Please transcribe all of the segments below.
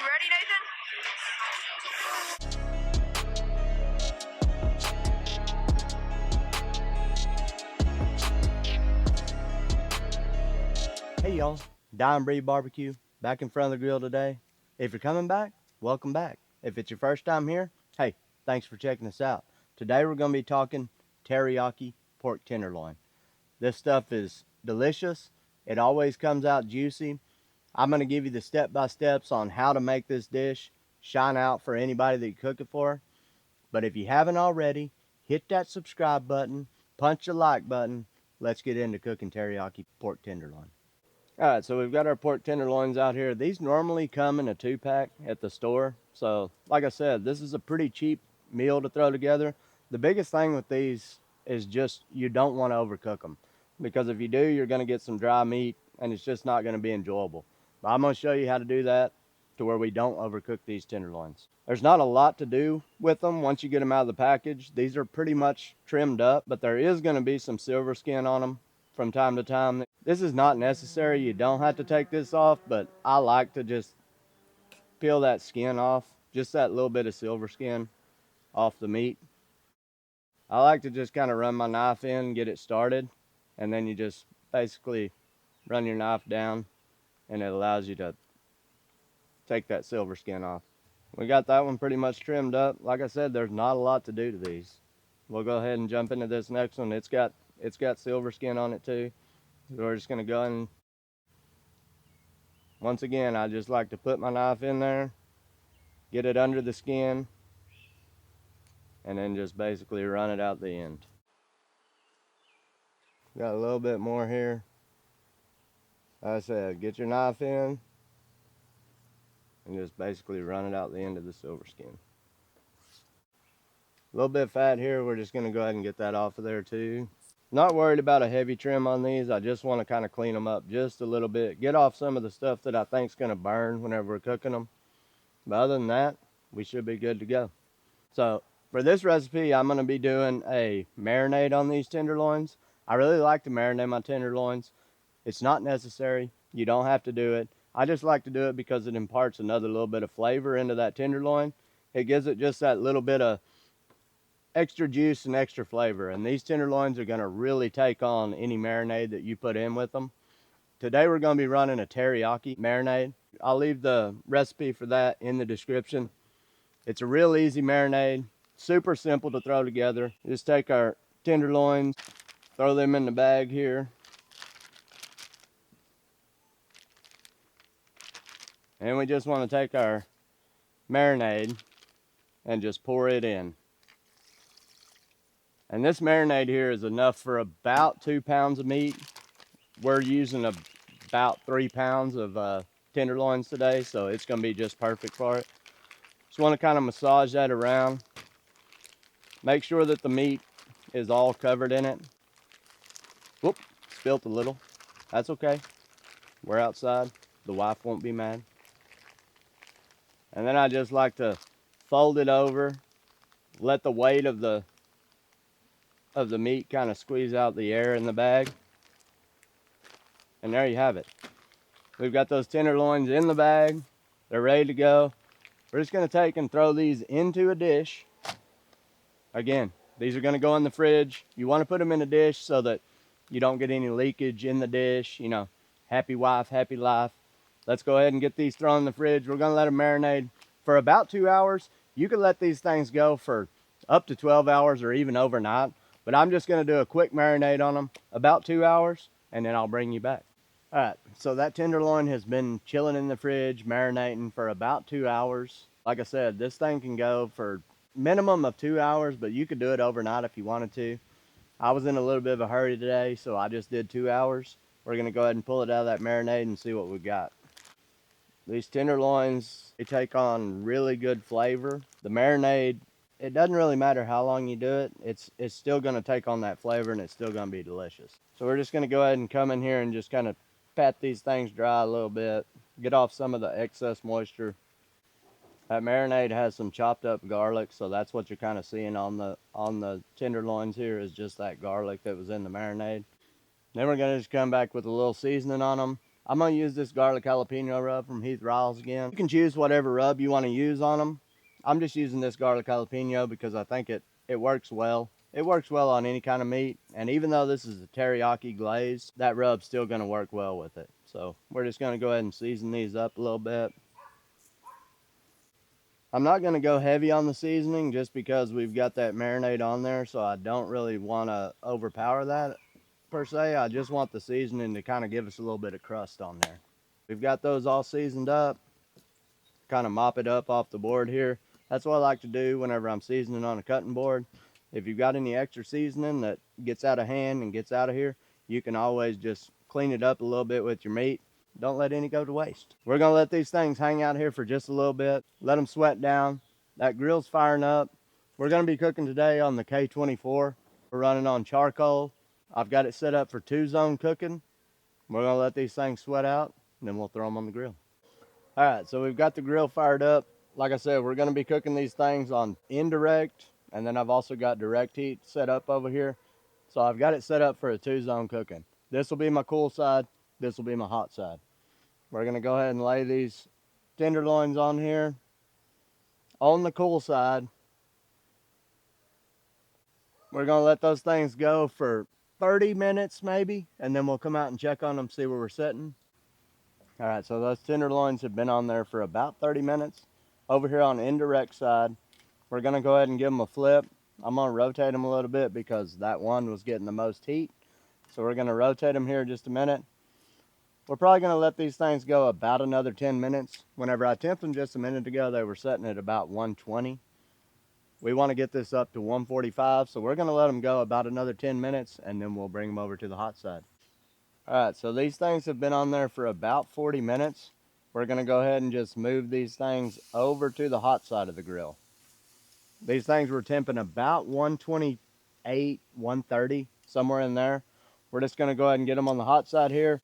ready, Nathan? Hey y'all, Dime Bree Barbecue, back in front of the grill today. If you're coming back, welcome back. If it's your first time here, hey, thanks for checking us out. Today we're going to be talking teriyaki pork tenderloin. This stuff is delicious. It always comes out juicy. I'm going to give you the step-by-steps on how to make this dish shine out for anybody that you cook it for. But if you haven't already, hit that subscribe button, punch the like button. Let's get into cooking teriyaki pork tenderloin. Alright, so we've got our pork tenderloins out here. These normally come in a 2-pack at the store. So, like I said, this is a pretty cheap meal to throw together. The biggest thing with these is just you don't want to overcook them. Because if you do, you're going to get some dry meat and it's just not going to be enjoyable. But I'm going to show you how to do that to where we don't overcook these tenderloins. There's not a lot to do with them once you get them out of the package. These are pretty much trimmed up, but there is going to be some silver skin on them from time to time. This is not necessary. You don't have to take this off, but I like to just peel that skin off, just that little bit of silver skin off the meat. I like to just kind of run my knife in, get it started, and then you just basically run your knife down and it allows you to take that silver skin off. We got that one pretty much trimmed up. Like I said, there's not a lot to do to these. We'll go ahead and jump into this next one. It's got silver skin on it too. So we're just gonna go and once again, I just like to put my knife in there, get it under the skin, and then just basically run it out the end. Got a little bit more here. Like I said, get your knife in and just basically run it out the end of the silver skin. A little bit of fat here, we're just gonna go ahead and get that off of there too. Not worried about a heavy trim on these. I just want to kind of clean them up just a little bit. Get off some of the stuff that I think is going to burn whenever we're cooking them. But other than that, we should be good to go. So for this recipe, I'm going to be doing a marinade on these tenderloins. I really like to marinate my tenderloins. It's not necessary. You don't have to do it. I just like to do it because it imparts another little bit of flavor into that tenderloin. It gives it just that little bit of extra juice and extra flavor, and these tenderloins are going to really take on any marinade that you put in with them. Today we're going to be running a teriyaki marinade. I'll leave the recipe for that in the description. It's a real easy marinade, super simple to throw together. Just take our tenderloins, throw them in the bag here, and we just want to take our marinade and just pour it in. And this marinade here is enough for about 2 pounds of meat. We're using about 3 pounds of tenderloins today, so it's going to be just perfect for it. Just want to kind of massage that around. Make sure that the meat is all covered in it. Whoop, spilt a little. That's okay. We're outside. The wife won't be mad. And then I just like to fold it over, let the weight of the meat kind of squeeze out the air in the bag. And there you have it. We've got those tenderloins in the bag. They're ready to go. We're just going to take and throw these into a dish. Again, these are going to go in the fridge. You want to put them in a dish so that you don't get any leakage in the dish. You know, happy wife, happy life. Let's go ahead and get these thrown in the fridge. We're going to let them marinate for about 2 hours. You could let these things go for up to 12 hours or even overnight. But I'm just going to do a quick marinade on them, about 2 hours, and then I'll bring you back. All right, so that tenderloin has been chilling in the fridge, marinating for about 2 hours. Like I said, this thing can go for minimum of 2 hours, but you could do it overnight if you wanted to. I was in a little bit of a hurry today, so I just did 2 hours. We're going to go ahead and pull it out of that marinade and see what we got. These tenderloins, they take on really good flavor. The marinade, it doesn't really matter how long you do it. It's still going to take on that flavor and it's still going to be delicious. So we're just going to go ahead and come in here and just kind of pat these things dry a little bit. Get off some of the excess moisture. That marinade has some chopped up garlic, so that's what you're kind of seeing on the tenderloins here is just that garlic that was in the marinade. Then we're going to just come back with a little seasoning on them. I'm gonna use this garlic jalapeno rub from Heath Riles again. You can choose whatever rub you want to use on them. I'm just using this garlic jalapeno because I think it works well. It works well on any kind of meat, and even though this is a teriyaki glaze, that rub's still gonna work well with it. So we're just gonna go ahead and season these up a little bit. I'm not gonna go heavy on the seasoning just because we've got that marinade on there, so I don't really wanna overpower that per se. I just want the seasoning to kind of give us a little bit of crust on there. We've got those all seasoned up. Kind of mop it up off the board here. That's what I like to do whenever I'm seasoning on a cutting board. If you've got any extra seasoning that gets out of hand and gets out of here, you can always just clean it up a little bit with your meat. Don't let any go to waste. We're gonna let these things hang out here for just a little bit. Let them sweat down. That grill's firing up. We're gonna be cooking today on the K24. We're running on charcoal. I've got it set up for 2-zone cooking. We're gonna let these things sweat out, and then we'll throw them on the grill. All right, so we've got the grill fired up. Like I said, we're gonna be cooking these things on indirect, and then I've also got direct heat set up over here. So I've got it set up for a 2-zone cooking. This will be my cool side, this will be my hot side. We're gonna go ahead and lay these tenderloins on here. On the cool side, we're gonna let those things go for 30 minutes maybe, and then we'll come out and check on them, see where we're sitting. All right, so those tenderloins have been on there for about 30 minutes. Over here on the indirect side, we're gonna go ahead and give them a flip. I'm gonna rotate them a little bit because that one was getting the most heat. So we're gonna rotate them here just a minute. We're probably gonna let these things go about another 10 minutes. Whenever I temped them just a minute ago, they were sitting at about 120. We wanna get this up to 145, so we're gonna let them go about another 10 minutes, and then we'll bring them over to the hot side. All right, so these things have been on there for about 40 minutes. We're gonna go ahead and just move these things over to the hot side of the grill. These things were temping about 128, 130, somewhere in there. We're just gonna go ahead and get them on the hot side here.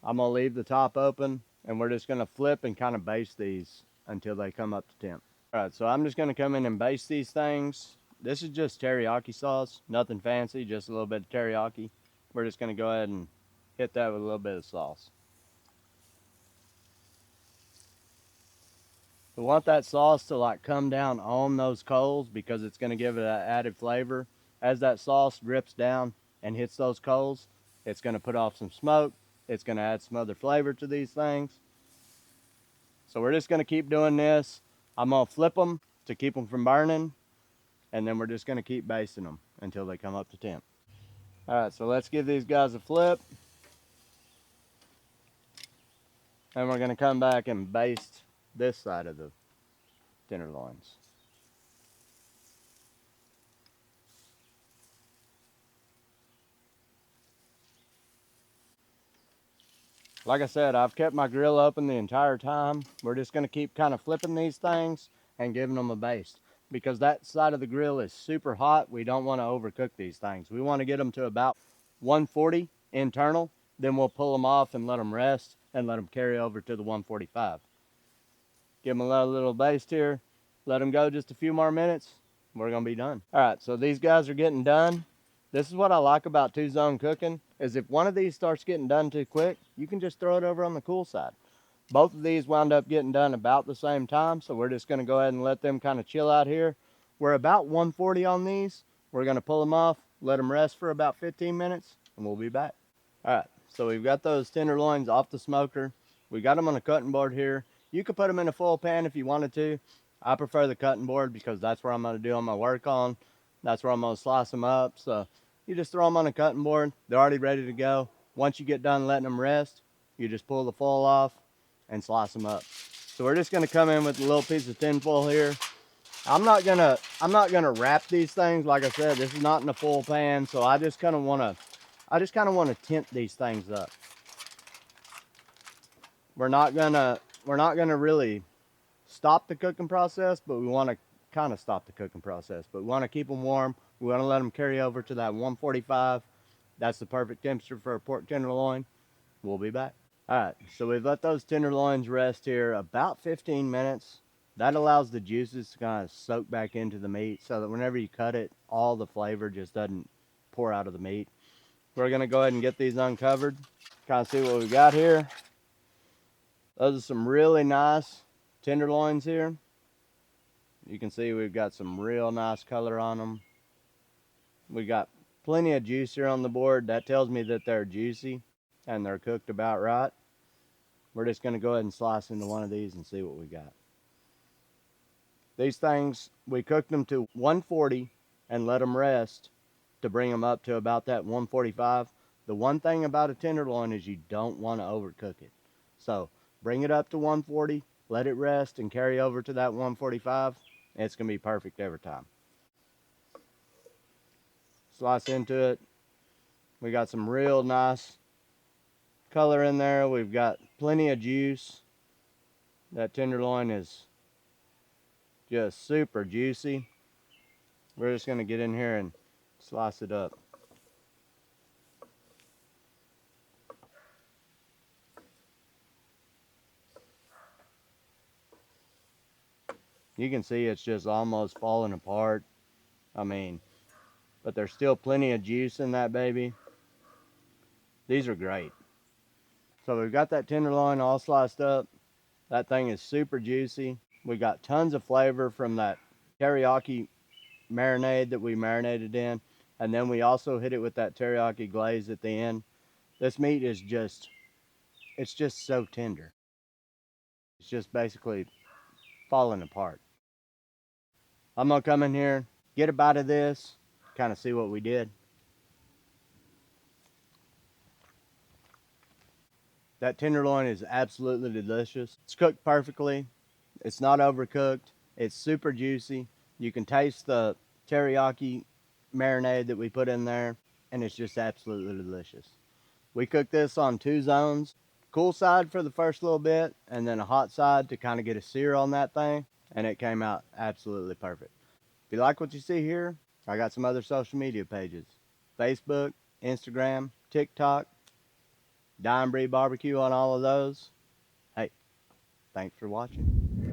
I'm gonna leave the top open, and we're just gonna flip and kind of baste these until they come up to temp. All right, so I'm just gonna come in and baste these things. This is just teriyaki sauce, nothing fancy, just a little bit of teriyaki. We're just gonna go ahead and hit that with a little bit of sauce. We want that sauce to like come down on those coals because it's going to give it that added flavor. As that sauce drips down and hits those coals, it's going to put off some smoke. It's going to add some other flavor to these things. So we're just going to keep doing this. I'm going to flip them to keep them from burning, and then we're just going to keep basting them until they come up to temp. All right, so let's give these guys a flip. And we're going to come back and baste this side of the tenderloins. Like I said, I've kept my grill open the entire time. We're just gonna keep kind of flipping these things and giving them a baste. Because that side of the grill is super hot, we don't wanna overcook these things. We wanna get them to about 140 internal, then we'll pull them off and let them rest and let them carry over to the 145. Give them a little baste here, let them go just a few more minutes, we're gonna be done. All right, so these guys are getting done. This is what I like about 2-zone cooking, is if one of these starts getting done too quick, you can just throw it over on the cool side. Both of these wound up getting done about the same time, so we're just gonna go ahead and let them kind of chill out here. We're about 140 on these. We're gonna pull them off, let them rest for about 15 minutes, and we'll be back. All right, so we've got those tenderloins off the smoker. We got them on a cutting board here. You could put them in a full pan if you wanted to. I prefer the cutting board because that's where I'm gonna do all my work on. That's where I'm gonna slice them up. So you just throw them on a cutting board. They're already ready to go. Once you get done letting them rest, you just pull the foil off and slice them up. So we're just gonna come in with a little piece of tin foil here. I'm not gonna wrap these things. Like I said, this is not in a full pan, so I just kind of wanna tint these things up. We're not gonna really stop the cooking process, but we want to kind of stop the cooking process. But we want to keep them warm. We want to let them carry over to that 145. That's the perfect temperature for a pork tenderloin. We'll be back. All right, so we've let those tenderloins rest here about 15 minutes. That allows the juices to kind of soak back into the meat so that whenever you cut it, all the flavor just doesn't pour out of the meat. We're gonna go ahead and get these uncovered, kind of see what we got here. Those are some really nice tenderloins here. You can see we've got some real nice color on them. We got plenty of juice here on the board. That tells me that they're juicy and they're cooked about right. We're just going to go ahead and slice into one of these and see what we got. These things, we cooked them to 140 and let them rest to bring them up to about that 145. The one thing about a tenderloin is you don't want to overcook it. So bring it up to 140, let it rest and carry over to that 145. And it's going to be perfect every time. Slice into it. We got some real nice color in there. We've got plenty of juice. That tenderloin is just super juicy. We're just going to get in here and slice it up. You can see it's just almost falling apart. I mean, but there's still plenty of juice in that baby. These are great. So we've got that tenderloin all sliced up. That thing is super juicy. We got tons of flavor from that teriyaki marinade that we marinated in. And then we also hit it with that teriyaki glaze at the end. This meat is it's just so tender. It's just basically falling apart. I'm gonna come in here, get a bite of this, kind of see what we did. That tenderloin is absolutely delicious. It's cooked perfectly. It's not overcooked. It's super juicy. You can taste the teriyaki marinade that we put in there, and it's just absolutely delicious. We cooked this on 2 zones. Cool side for the first little bit, and then a hot side to kind of get a sear on that thing, and it came out absolutely perfect. If you like what you see here, I got some other social media pages. Facebook, Instagram, TikTok, Dime Barbecue on all of those. Hey, thanks for watching.